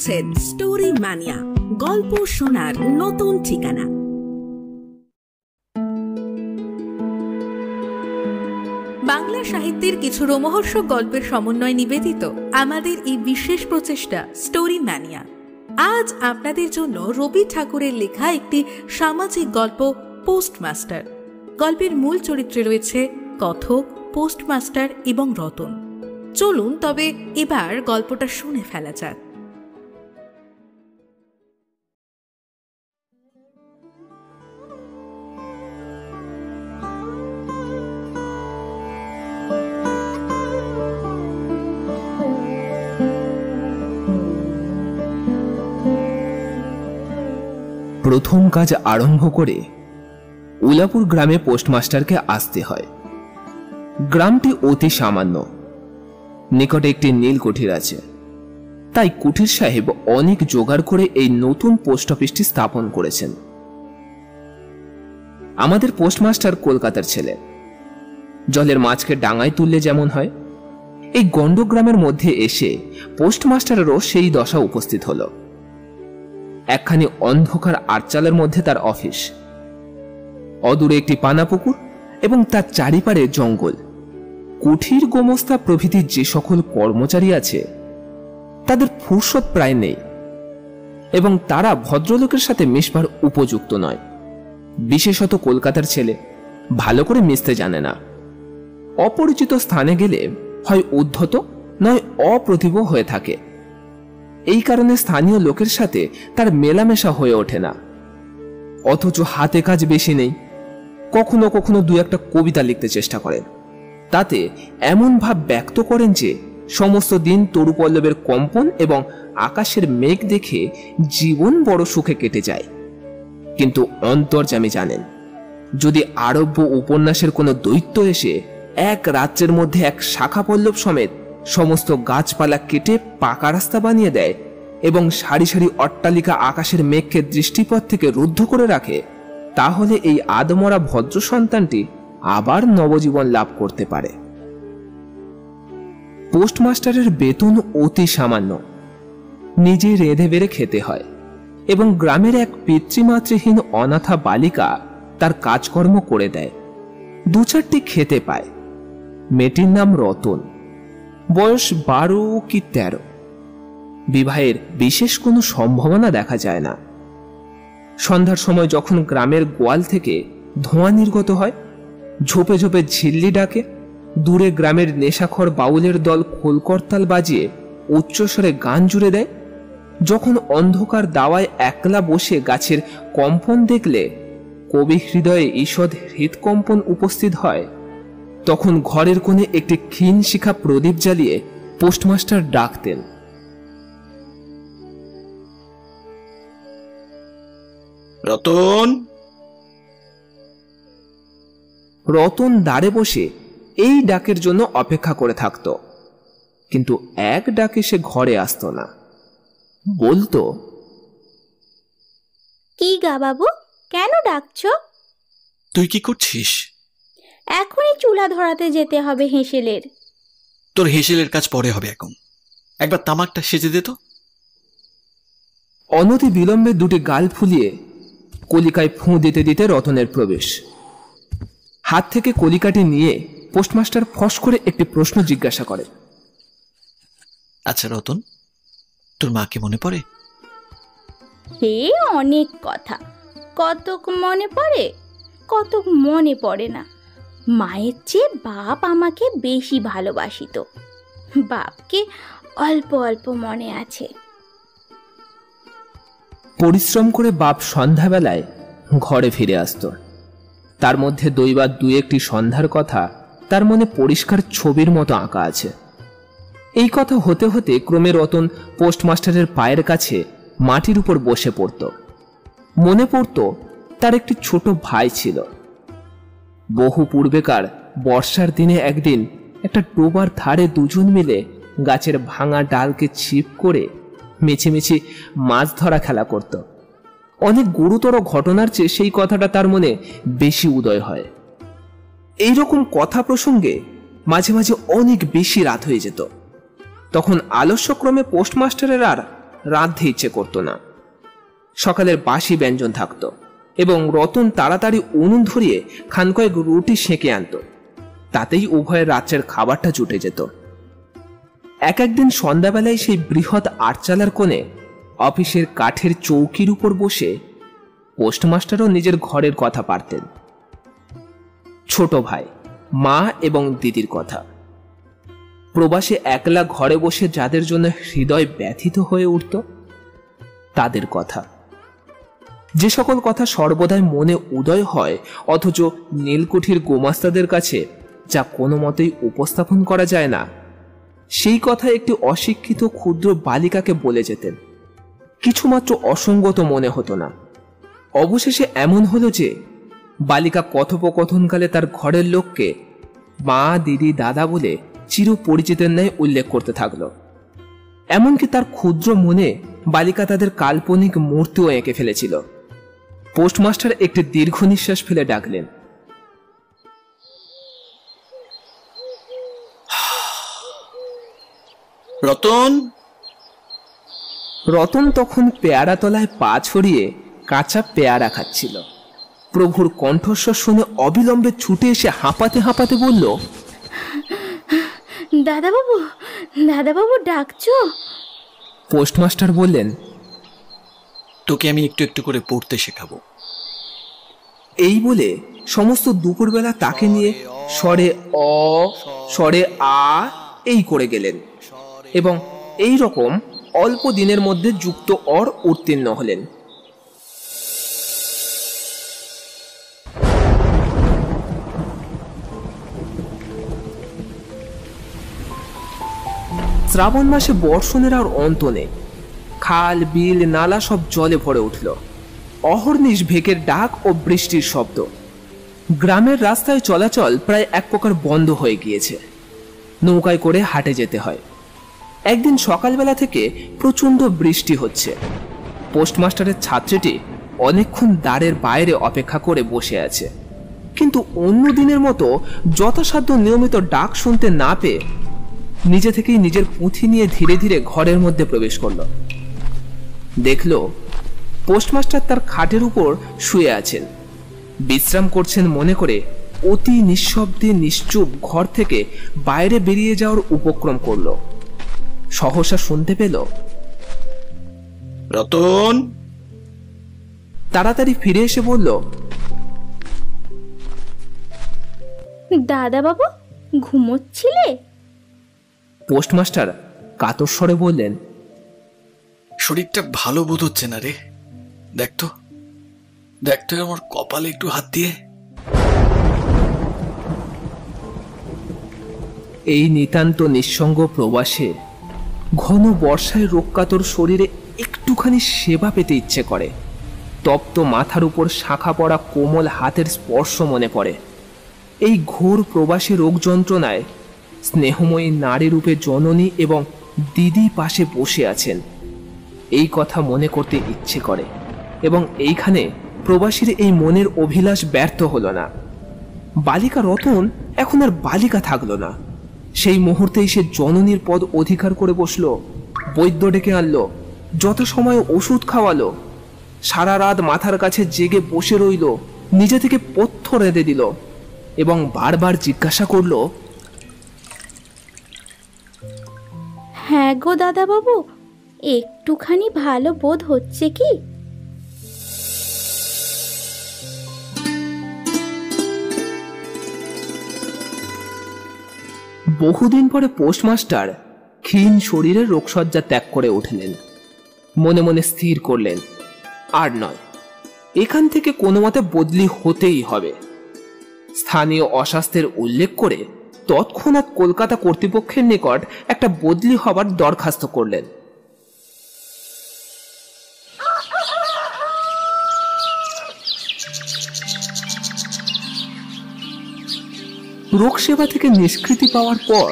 শুনছেন story mania, গল্প শোনার নতুন ঠিকানা। বাংলা সাহিত্যের কিছু রোমহর্ষক গল্পের সমন্বয় নিবেদিত আমাদের এই বিশেষ প্রচেষ্টা স্টোরি ম্যানিয়া। আজ আপনাদের জন্য রবি ঠাকুরের লেখা একটি সামাজিক গল্প পোস্টমাস্টার। গল্পের মূল চরিত্রে রয়েছে কথক, পোস্টমাস্টার এবং রতন। চলুন তবে এবার গল্পটা শুনে ফেলা যাক। প্রথম কাজ আরম্ভ করে উলাপুর গ্রামে পোস্টমাস্টারকে আসতে হয়। গ্রামটি অতি সামান্য, নিকটে একটি নীল কুঠির আছে। তাই কুঠির সাহেব অনেক জোগাড় করে এই নতুন পোস্ট অফিসটি স্থাপন করেছেন। আমাদের পোস্টমাস্টার কলকাতার ছেলে। জলের মাছকে ডাঙায় তুললে যেমন হয়, এই গণ্ডগ্রামের মধ্যে এসে পোস্টমাস্টারেরও সেই দশা উপস্থিত হলো। একখানি অন্ধকার আটচালের মধ্যে তার অফিস, অদূরে একটি পানাপুকুর এবং তার চারিপারে জঙ্গল। কুঠির, গোমস্তা প্রভৃতি যে সকল কর্মচারী আছে তাদের ফুরসত প্রায় নেই এবং তারা ভদ্রলোকের সাথে মিশবার উপযুক্ত নয়। বিশেষত কলকাতার ছেলে ভালো করে মিশতে জানে না। অপরিচিত স্থানে গেলে হয় উদ্ধত নয় অপ্রতিভ হয়ে থাকে। এই কারণে স্থানীয় লোকের সাথে তার মেলামেশা হয়ে ওঠে না। অথচ হাতে কাজ বেশি নেই। কখনো কখনো দু একটা কবিতা লিখতে চেষ্টা করেন। তাতে এমন ভাব ব্যক্ত করেন যে সমস্ত দিন তরুপল্লবের কম্পন এবং আকাশের মেঘ দেখে জীবন বড় সুখে কেটে যায়। কিন্তু অন্তর্যামী জানেন, যদি আরব্য উপন্যাসের কোনো দৈত্য এসে এক রাজ্যের মধ্যে এক শাখা পল্লব সমেত সমস্ত গাছপালা কেটে পাকা রাস্তা বানিয়ে দেয় এবং সারি সারি অট্টালিকা আকাশের মেঘকে দৃষ্টিপথ থেকে রুদ্ধ করে রাখে, তাহলে এই আদমরা ভদ্র সন্তানটি আবার নবজীবন লাভ করতে পারে। পোস্টমাস্টারের বেতন অতি সামান্য, নিজে রেঁধে বেড়ে খেতে হয় এবং গ্রামের এক পিতৃমাতৃহীন অনাথা বালিকা তার কাজকর্ম করে দেয়। দু চারটি খেতে পায়। মেয়েটির নাম রতন, বয়স 12 কি 13। বিবাহের বিশেষ কোনো সম্ভাবনা দেখা যায় না। সন্ধ্যার সময় যখন গ্রামের গোয়াল থেকে ধোঁয়া নির্গত হয়, ঝোপে ঝোপে ঝিল্লি ডাকে, দূরে গ্রামের নেশাখর বাউলের দল খোলকর্তাল বাজিয়ে উচ্চস্বরে গান জুড়ে দেয়, যখন অন্ধকার দাওয়ায় একলা বসে গাছের কম্পন দেখলে কবি হৃদয়ে ঈষৎ হৃৎকম্পন উপস্থিত হয়, তখন ঘরের কোণে একটি ক্ষীণ শিখা প্রদীপ জ্বালিয়ে পোস্টমাস্টার ডাকতেন, রতন। রতন দাঁড়ে বসে এই ডাকের জন্য অপেক্ষা করে থাকত। কিন্তু এক ডাকে সে ঘরে আসতো না। বলতো, কি গা বাবু, কেন ডাকছো? তুই কি করছিস? এখনই চুলা ধরাতে যেতে হবে হেঁসেলের। তোর হেঁসেলের কাজ পরে হবে, এখন একবার তামাকটা সেজে দে তো। অনতি বিলম্বে দুটি গাল ফুলিয়ে কলিকায় ফুঁ দিতে দিতে রতনের প্রবেশ। হাত থেকে কলিকাটি নিয়ে পোস্টমাস্টার ফস করে একটি প্রশ্ন জিজ্ঞাসা করে, আচ্ছা রতন, তোর মাকে মনে পড়ে? হে অনেক কথা, কতক মনে পড়ে, কতক মনে পড়ে না। মায়ের চেয়ে বাপ আমাকে বেশি ভালোবাসিত, বাপকে অল্প অল্প মনে আছে। পরিশ্রম করে বাপ সন্ধ্যাবেলায় ঘরে ফিরে আসত। তার মধ্যে দৈবাত দুই একটি সন্ধ্যার কথা তার মনে পরিষ্কার ছবির মতো আঁকা আছে। এই কথা হতে হতে ক্রমে রতন পোস্টমাস্টারের পায়ের কাছে মাটির উপর বসে পড়ত। মনে পড়ত তার একটি ছোট ভাই ছিল। বহু পূর্বেকার বর্ষার দিনে একদিন একটা ডোবার ধারে দুজন মিলে গাছের ভাঙা ডালকে ছিপ করে মিছিমিছি মাছ ধরা খেলা করত। অনেক গুরুতর ঘটনার চেয়ে সেই কথাটা তার মনে বেশি উদয় হয়। এইরকম কথা প্রসঙ্গে মাঝে মাঝে অনেক বেশি রাত হয়ে যেত। তখন আলস্যক্রমে পোস্টমাস্টারের আর রাঁধতে ইচ্ছে করতো না। সকালের বাসি ব্যঞ্জন থাকত এবং রতন তাড়াতাড়ি উনুন ধরিয়ে খানকয়েক রুটি সেঁকে আনত। তাতেই উভয়ের রাত্রের খাবারটা জুটে যেত। একদিন সন্ধ্যাবেলায় সেই বৃহৎ আটচালার কোণে অফিসের কাঠের চৌকির উপর বসে পোস্টমাস্টারও নিজের ঘরের কথা পারতেন। ছোট ভাই, মা এবং দিদির কথা, প্রবাসে একলা ঘরে বসে যাদের জন্য হৃদয় ব্যথিত হয়ে উঠত তাদের কথা, যে সকল কথা সর্বদাই মনে উদয় হয় অথচ নীলকুঠির গোমাস্তাদের কাছে যা কোনো মতেই উপস্থাপন করা যায় না, সেই কথা একটি অশিক্ষিত ক্ষুদ্র বালিকাকে বলে যেতেন। কিছুমাত্র অসঙ্গত মনে হতো না। অবশেষে এমন হলো যে বালিকা কথোপকথনকালে তার ঘরের লোককে মা, দিদি, দাদা বলে চিরপরিচিতের ন্যায় উল্লেখ করতে থাকলো। এমনকি তার ক্ষুদ্র মনে বালিকা তাদের কাল্পনিক মূর্তিও এঁকে ফেলেছিল। পোস্টমাস্টার একটি দীর্ঘ নিঃশ্বাস ফেলে ডাকলেন, রতন। রতন তখন পেয়ারা তলায় পা ছড়িয়ে কাঁচা পেয়ারা খাচ্ছিল। প্রভুর কণ্ঠস্বর শুনে অবিলম্বে ছুটে এসে হাঁপাতে হাঁপাতে বলল, দাদাবাবু, দাদাবাবু ডাকছো? পোস্টমাস্টার বললেন, তোকে আমি একটু একটু করে পড়তে শেখাবো। এই বলে সমস্ত দুপুরবেলা তাকে নিয়ে স্বরে অ, স্বরে আ এই করে গেলেন এবং এই রকম অল্প দিনের মধ্যে যুক্ত অর উত্তীর্ণ হলেন। শ্রাবণ মাসে বর্ষণের আর অন্ত নেই। খাল, বিল, নালা সব জলে ভরে উঠল। অহর্নিশ ভেকের ডাক ও বৃষ্টির শব্দ। গ্রামের রাস্তায় চলাচল প্রায় এক প্রকার বন্ধ হয়ে গিয়েছে। নৌকায় করে হাটে যেতে হয়। একদিন সকালবেলা থেকে প্রচণ্ড বৃষ্টি হচ্ছে। পোস্টমাস্টারের ছাত্রীটি অনেকক্ষণ দ্বারের বাইরে অপেক্ষা করে বসে আছে, কিন্তু অন্য দিনের মতো যথাসাধ্য নিয়মিত ডাক শুনতে না পেয়ে নিজে থেকেই নিজের পুঁথি নিয়ে ধীরে ধীরে ঘরের মধ্যে প্রবেশ করল। দেখল পোস্টমাস্টার তার খাটের উপর শুয়ে আছেন, বিশ্রাম করছেন মনে করে অতি নিঃশব্দে নিশ্চুপ ঘর থেকে বাইরে বেরিয়ে যাওয়ার উপক্রম করল। সহসা শুনতে পেল, রতন। তাড়াতাড়ি ফিরে এসে বলল, দাদাবাবু ঘুমোচ্ছিলে? পোস্টমাস্টার কাতর স্বরে বললেন, শরীরটা ভালো বোধ হচ্ছে না রে। দেখতো দেখতো আমার কপালে একটু হাত দিয়ে। এই নিতান্ত নিঃসঙ্গ প্রবাসে ঘন বর্ষায় রোগকাতর শরীরে একটুখানি সেবা পেতে ইচ্ছে করে। তপ্ত মাথার উপর শাখা পড়া কোমল হাতের স্পর্শ মনে পড়ে। এই ঘোর প্রবাসী রোগ যন্ত্রণায় স্নেহময়ী নারী রূপে জননী এবং দিদি পাশে বসে আছেন, এই কথা মনে করতে ইচ্ছে করে। এবং এইখানে প্রবাসীর এই মনের অভিলাষ ব্যর্থ হলো না। বালিকা রতন এখন আর বালিকা থাকলো না। সেই মুহূর্তেই সে জননীর পদ অধিকার করে বসল, বৈদ্য ডেকে আনলো, যথাসময়ে ওষুধ খাওয়ালো, সারা রাত মাথার কাছে জেগে বসে রইল, নিজে থেকে পথ্য রেঁধে দিল এবং বারবার জিজ্ঞাসা করল, হ্যাঁ গো দাদাবাবু, একটুখানি ভালো বোধ হচ্ছে কি? বহুদিন পরে পোস্টমাস্টার ক্ষীণ শরীরে রোগশয্যা ত্যাগ করে উঠলেন। মনে মনে স্থির করলেন, আর নয়, এখান থেকে কোনো মতে বদলি হতেই হবে। স্থানীয় অস্বাস্থ্যের উল্লেখ করে তৎক্ষণাৎ কলকাতা কর্তৃপক্ষের নিকট একটা বদলি হবার দরখাস্ত করলেন। রোগ সেবা থেকে নিষ্কৃতি পাওয়ার পর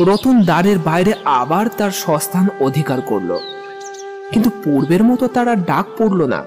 রতন দ্বারের বাইরে আবার তার স্বস্থান অধিকার করল, কিন্তু পূর্বের মতো তার আর ডাক পড়ল না।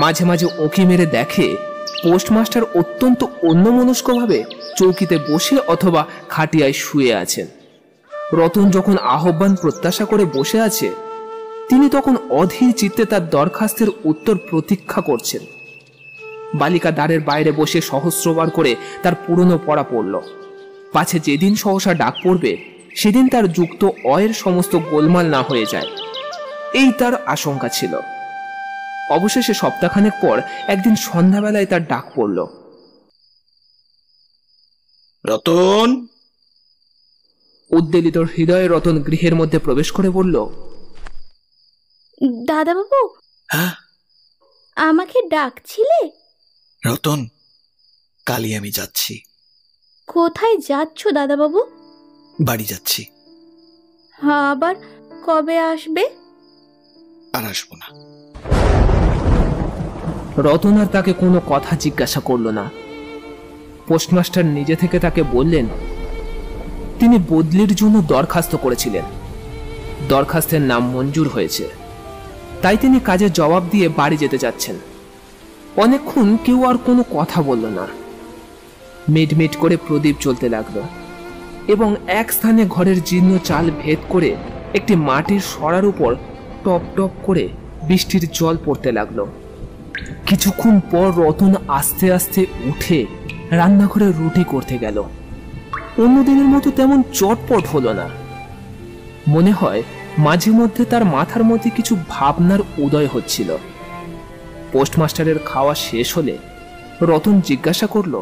মাঝে মাঝে উঁকি মেরে দেখে পোস্টমাস্টার অত্যন্ত অন্যমনস্কভাবে চৌকিতে বসে অথবা খাটিয়ায় শুয়ে আছেন। রতন যখন আহ্বান প্রত্যাশা করে বসে আছে, তিনি তখন অধীর চিত্তে তার দরখাস্তের উত্তর প্রতীক্ষা করছেন। বালিকা দ্বারের বাইরে বসে সহস্রবার করে তার পুরনো পড়া পড়ল, পাছে যেদিন সহসা ডাক পড়বে সেদিন তার যুক্ত অয়ের সমস্ত গোলমাল না হয়ে যায়, এই তার আশঙ্কা ছিল। অবশেষে সপ্তাহখানেক পর একদিন সন্ধ্যাবেলায় তার ডাক পড়ল। রতন! উদ্বেলিত হৃদয়ে রতন গৃহের মধ্যে প্রবেশ করে বলল, দাদাবাবু, হ্যাঁ? আমাকে ডাকছিলে? রতন, কালই আমি যাচ্ছি। কোথায় যাচ্ছ দাদাবাবু? বাড়ি যাচ্ছি। আবার কবে আসবে? আর আসবো না। রতন আর তাকে কোনো কথা জিজ্ঞাসা করল না। পোস্টমাস্টার নিজে থেকে তাকে বললেন তিনি বদলির জন্য দরখাস্ত করেছিলেন, দরখাস্তের নাম মঞ্জুর হয়েছে, তাই তিনি কাজের জবাব দিয়ে বাড়ি যেতে যাচ্ছেন। অনেকক্ষণ কেউ আর কোনো কথা বলল না। মিটমিট করে প্রদীপ জ্বলতে লাগলো এবং এক স্থানে ঘরের জীর্ণ চাল ভেদ করে একটি মাটির সরার উপর টপ টপ করে বৃষ্টির জল পড়তে লাগলো। কিছুক্ষণ পর রতন আস্তে আস্তে উঠে রান্নাঘরে রুটি করতে গেল। অন্যদিনের মতো তেমন চটপট হলো না। মনে হয় মাঝে মধ্যে তার মাথার মধ্যে কিছু ভাবনার উদয় হচ্ছিল। পোস্টমাস্টারের খাওয়া শেষ হলে রতন জিজ্ঞাসা করল,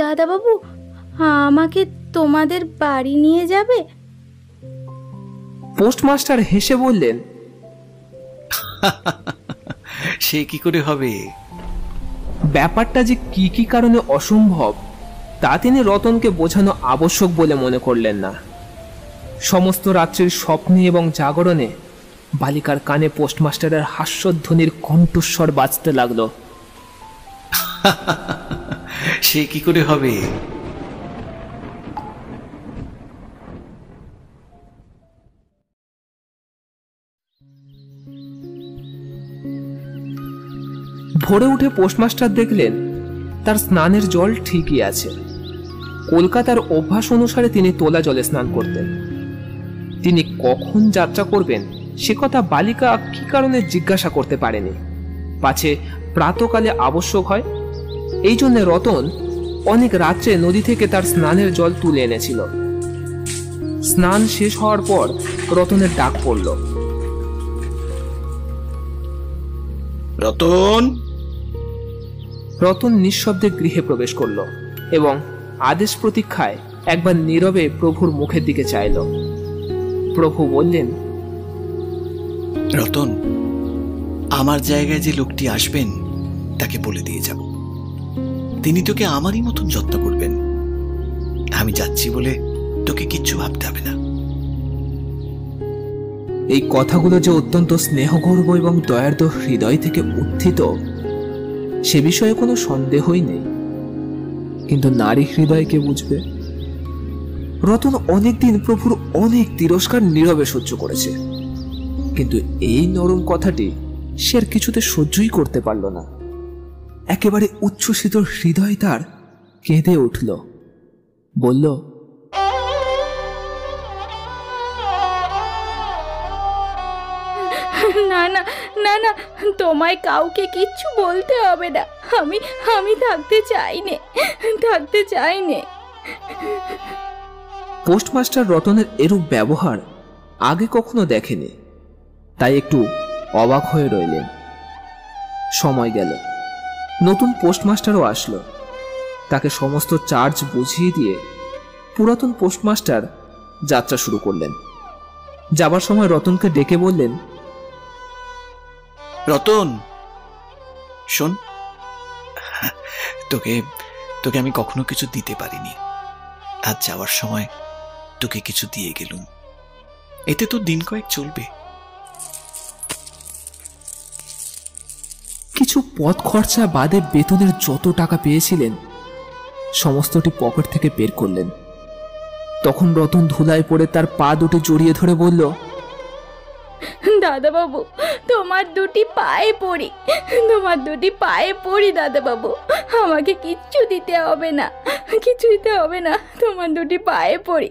দাদাবাবু, আমাকে তোমাদের বাড়ি নিয়ে যাবে? পোস্টমাস্টার হেসে বললেন, সে কি করে হবে? ব্যাপারটা যে কি কি কারণে অসম্ভব তা তিনি রতনকে বোঝানো আবশ্যক বলে মনে করলেন না। সমস্ত রাত্রির স্বপ্নে এবং জাগরণে বালিকার কানে পোস্টমাস্টারের হাস্যধ্বনির কণ্ঠস্বর বাজতে লাগলো। সে কি করে হবে? ভোরে উঠে পোস্টমাস্টার দেখলেন তার স্নানের জল ঠিকই আছে। কলকাতার অভ্যাস অনুসারে তিনি তোলা জলে স্নান করতেন। তিনি কখন যাত্রা করবেন সে কথা বালিকা কি কারণে জিজ্ঞাসা করতে পারেনি, পাছে প্রাতকালে আবশ্যক হয়। এই জন্য রতন অনেক রাত্রে নদী থেকে তার স্নানের জল তুলে এনেছিল। স্নান শেষ হওয়ার পর রতনের ডাক পড়ল, রতন! রতন নিঃশব্দে গৃহে প্রবেশ করল এবং আদেশ প্রতীক্ষায় একবার নীরবে প্রভুর মুখের দিকে চাইল। প্রভু বললেন, রতন, আমার জায়গায় যে লোকটি আসবেন তাকে বলে দিয়ে যাব। তিনি তোকে আমারই মতন যত্ন করবেন। আমি যাচ্ছি বলে তোকে কিচ্ছু ভাবতে হবে না। এই কথাগুলো যে অত্যন্ত স্নেহগর্ব এবং দয়ার্দ্র হৃদয় থেকে উত্থিত সে বিষয়ে কোনো সন্দেহই নেই। কিন্তু নারী হৃদয় কে বুঝবে? রতন অনেকদিন প্রভুর অনেক তিরস্কার নীরবে সহ্য করেছে, কিন্তু এই নরম কথাটি সে আর কিছুতে সহ্যই করতে পারল না। একেবারে উচ্ছ্বসিত হৃদয় তার কেঁদে উঠল, বলল, না না না না, তোমায় কাউকে কিচ্ছু বলতে হবে না। আমি থাকতে চাই নে। পোস্টমাস্টার রতনের এরূপ ব্যবহার আগে কখনো দেখেনি, তাই একটু অবাক হয়ে রইলেন। সময় গেল, নতুন পোস্টমাস্টারও আসলো। তাকে সমস্ত চার্জ বুঝিয়ে দিয়ে পুরাতন পোস্টমাস্টার যাত্রা শুরু করলেন। যাবার সময় রতনকে ডেকে বললেন, রতন শোন, তোকে আমি কখনো কিছু দিতে পারিনি। আজ যাওয়ার সময় তোকে কিছু দিয়ে গেলুম, এতে তো দিন কয়েক চলবে। কিছু পথ খরচা বাদে বেতনের যত টাকা পেয়েছিলেন সমস্তটি পকেট থেকে বের করলেন। তখন রতন ধুলায় পড়ে তার পা দুটি জড়িয়ে ধরে বলল, দাদাবাবু, তোমার দুটি পায়ে পড়ি, তোমার দুটি পায়ে পড়ি দাদাবাবু, আমাকে কিচ্ছু দিতে হবে না, কিচ্ছু দিতে হবে না, তোমার দুটি পায়ে পড়ি,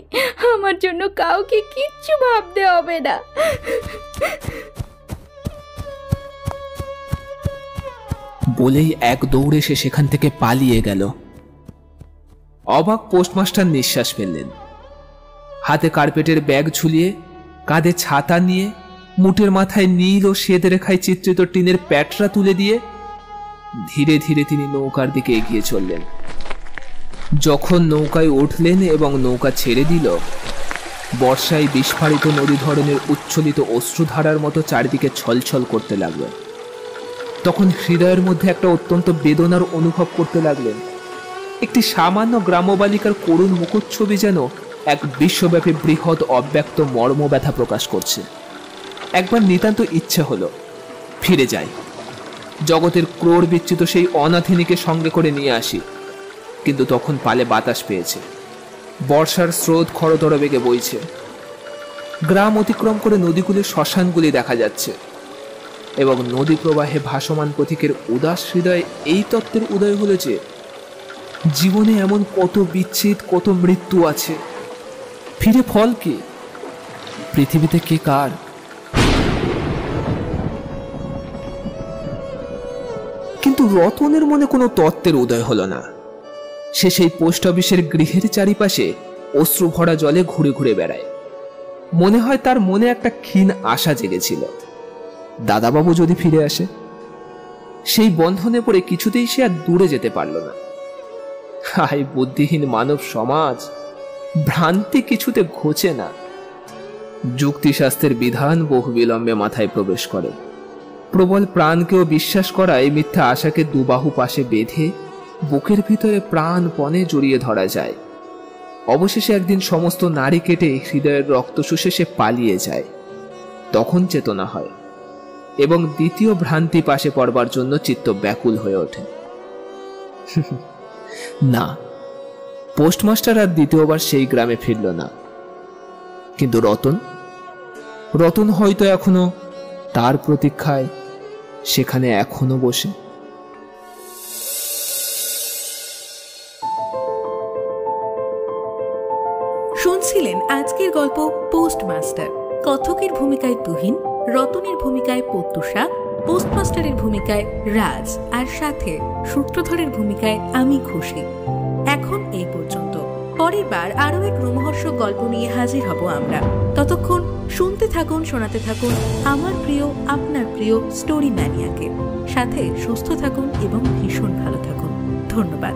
আমার জন্য কাউকে কিচ্ছু ভাবতে হবে না। বলেই এক দৌড়ে সে সেখান থেকে পালিয়ে গেল। অবাক পোস্টমাস্টার নিঃশ্বাস ফেললেন। হাতে কার্পেটের ব্যাগ ঝুলিয়ে, কাঁধে ছাতা নিয়ে, মুটের মাথায় নীল ও শ্বেত রেখায় চিত্রিত টিনের প্যাটরা তুলে দিয়ে ধীরে ধীরে তিনি নৌকার দিকে এগিয়ে চললেন। যখন নৌকায় উঠলেন এবং নৌকা ছেড়ে দিল, বর্ষায় বিস্ফারিত নদী ধরনের উচ্ছ্বলিত অশ্রুধারার মতো চারিদিকে ছলছল করতে লাগলেন। তখন হৃদয়ের মধ্যে একটা অত্যন্ত বেদনার অনুভব করতে লাগলেন। একটি সামান্য গ্রামবালিকার করুণ মুখচ্ছবি যেন এক বিশ্বব্যাপী বৃহৎ অব্যক্ত মর্ম ব্যথা প্রকাশ করছে। একবার নিতান্ত ইচ্ছে হলো ফিরে যাই, জগতের ক্রোড় বিচ্যুত সেই অনাথিনীকে সঙ্গে করে নিয়ে আসি। কিন্তু তখন পালে বাতাস পেয়েছে, বর্ষার স্রোত খরতর বেগে বইছে, গ্রাম অতিক্রম করে নদীগুলির শ্মশানগুলি দেখা যাচ্ছে এবং নদী প্রবাহে ভাসমান পথিকের উদাস হৃদয়ে এই তত্ত্বের উদয় হলো যে জীবনে এমন কত বিচ্ছেদ, কত মৃত্যু আছে, ফিরে ফল কি? পৃথিবীতে কে কার? কিন্তু রতনের মনে কোনো তত্ত্বের উদয় হলো না। সে সেই পোস্ট অফিসের গৃহের চারিপাশে অশ্রু ভরা জলে ঘুরে ঘুরে বেড়ায়। মনে হয় তার মনে একটা ক্ষীণ আশা জেগেছিল, দাদাবাবু যদি ফিরে আসে। সেই বন্ধনে পড়ে কিছুতেই সে আর দূরে যেতে পারল না। হায় বুদ্ধিহীন মানব সমাজ, ভ্রান্তি কিছুতে ঘোচে না। যুক্তিশাস্ত্রের বিধান বহু বিলম্বে মাথায় প্রবেশ করে। প্রবল প্রাণকেও বিশ্বাস করায় মিথ্যা আশাকে দুবাহু পাশে বেঁধে বুকের ভিতরে প্রাণপণে জড়িয়ে ধরা যায়। অবশেষে একদিন সমস্ত নাড়ি কেটে হৃদয়ের রক্ত শুষে সে পালিয়ে যায়। তখন চেতনা হয় এবং দ্বিতীয় ভ্রান্তি পাশে পড়বার জন্য চিত্ত ব্যাকুল হয়ে ওঠে। না, পোস্টমাস্টার আর দ্বিতীয়বার সেই গ্রামে ফিরল না। কিন্তু রতন হয়তো এখনো তার প্রতীক্ষায় সেখানে এখনো বসে। শুনছিলেন আজকের গল্প পোস্টমাস্টার। কথকের ভূমিকায় তুহিন, রতনের ভূমিকায় প্রত্যুষা, পোস্টমাস্টারের ভূমিকায় রাজ, আর সাথে সূত্রধরের ভূমিকায় আমি খুশি। এখন এই পর্যন্ত। পরের বার আরো এক রোমহর্ষক গল্প নিয়ে হাজির হব আমরা। ততক্ষণ শুনতে থাকুন, শোনাতে থাকুন আমার প্রিয়, আপনার প্রিয় স্টোরি ম্যানিয়াকে। সাথে সুস্থ থাকুন এবং ভীষণ ভালো থাকুন। ধন্যবাদ।